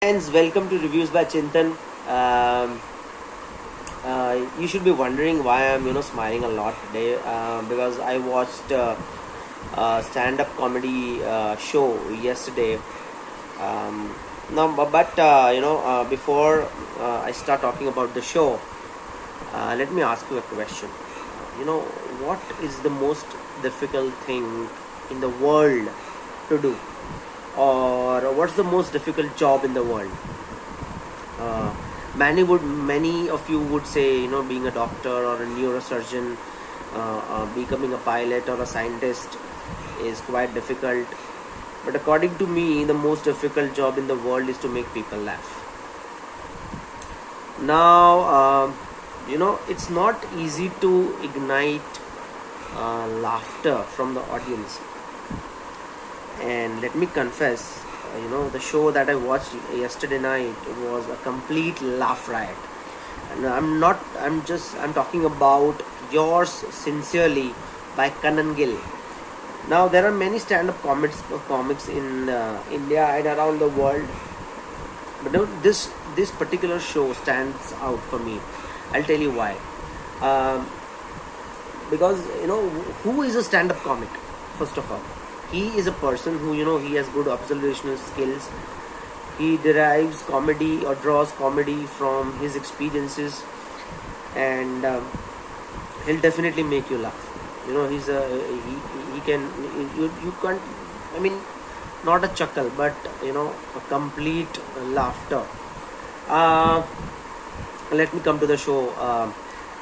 Friends, welcome to Reviews by Chintan. Um, you should be wondering why I'm smiling a lot today because I watched a stand-up comedy show yesterday. Um, no, but before I start talking about the show, let me ask you a question. What is the most difficult thing in the world to do, or what's the most difficult job in the world? uh, many of you would say being a doctor or a neurosurgeon, becoming a pilot or a scientist is quite difficult, but according to me the most difficult job in the world is to make people laugh. Now it's not easy to ignite laughter from the audience. And let me confess, the show that I watched yesterday night was a complete laugh riot. And I'm talking about Yours Sincerely by Gill. Now there are many stand-up comics in India and around the world, but this particular show stands out for me. I'll tell you why. Um, because who is a stand-up comic? First of all, he is a person who he has good observational skills. He derives comedy or draws comedy from his experiences, and he'll definitely make you laugh. He's a he can you can't, I mean, not a chuckle, but a complete laughter. uh, Let me come to the show.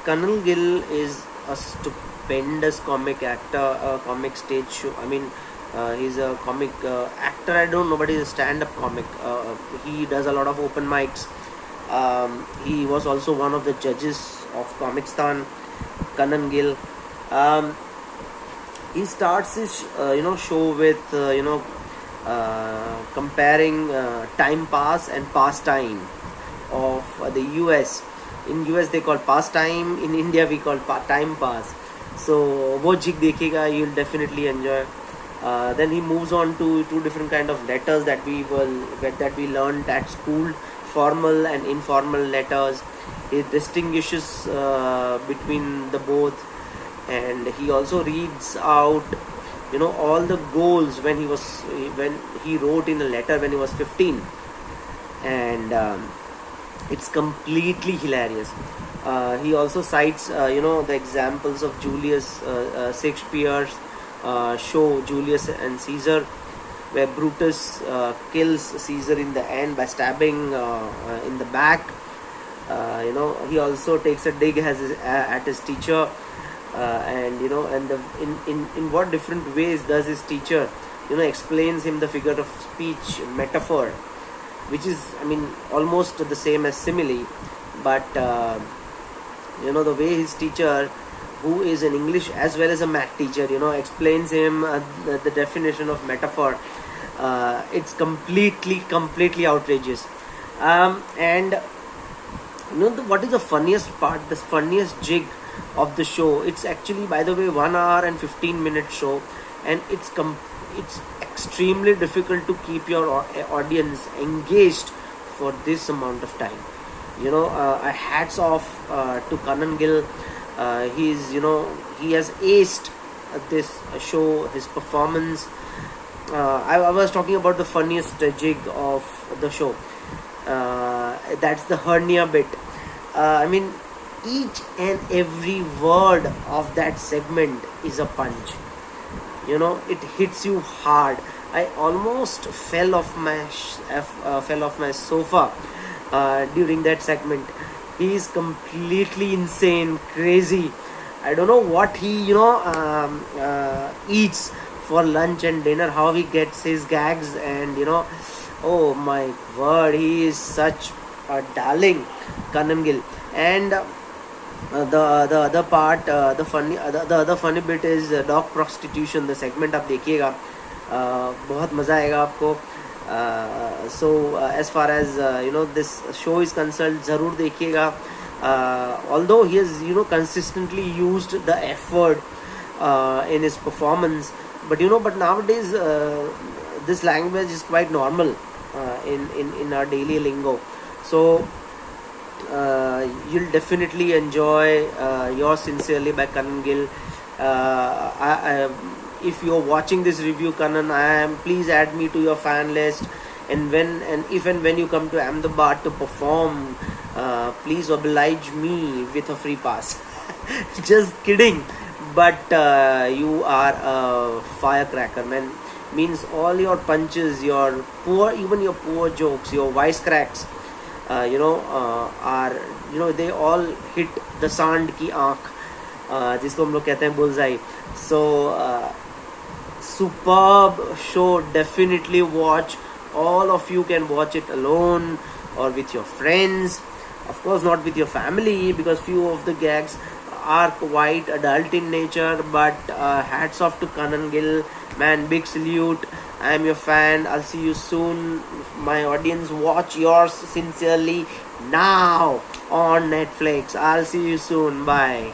Gill is a stupendous comic actor, comic stage show. I mean, he's a comic actor. I don't know, but he's a stand-up comic. He does a lot of open mics. He was also one of the judges of Comicstan. Gill. Um, he starts his show with comparing time pass and pastime of the US. In US they call pastime, in India we call time pass. So wo jig dekhega, you'll definitely enjoy. Then he moves on to two different kind of letters that we learned at school: formal and informal letters. He distinguishes between the both, and he also reads out all the goals when he wrote in a letter when he was 15. And it's completely hilarious. He also cites the examples of Julius Shakespeare's show Julius and Caesar, where Brutus kills Caesar in the end by stabbing in the back. He also takes a dig at his teacher, and in what different ways does his teacher explains him the figure of speech metaphor, which is, I mean, almost the same as simile, but the way his teacher, who is an English as well as a math teacher, explains him the definition of metaphor. It's completely outrageous. And what is the funniest part, the funniest jig of the show? It's actually, by the way, 1 hour and 15-minute show, and it's extremely difficult to keep your audience engaged for this amount of time. Hats off to Gill. He has aced this show, his performance. I was talking about the funniest jig of the show. That's the hernia bit. I mean, each and every word of that segment is a punch. It hits you hard. I almost fell off my sofa during that segment. He is completely insane, crazy. I don't know what he eats for lunch and dinner, how he gets his gags, and oh my word, he is such a darling, Gill. And the other part, the other funny bit is dog prostitution. The segment आप देखिएगा, बहुत मज़ा आएगा आपको. So as far as this show is concerned, ज़रूर देखिएगा. Although he has consistently used the F word in his performance, but nowadays this language is quite normal in our daily lingo. So you'll definitely enjoy Yours Sincerely by Kanan Gill. If you're watching this review, Kanan, please add me to your fan list. And if and when you come to Ahmedabad to perform, please oblige me with a free pass. Just kidding, but you are a firecracker, man. Means all your punches, even your poor jokes, your wisecracks, are, they all hit the सांड की आँख, जिसको हम लोग कहते हैं bullseye. So superb show, definitely watch. All of you can watch it alone or with your friends, of course not with your family, because few of the gags are quite adult in nature. But hats off to Kanan Gill, man, big salute. I am your fan. I'll see you soon. My audience, watch Yours Sincerely now on Netflix. I'll see you soon. Bye.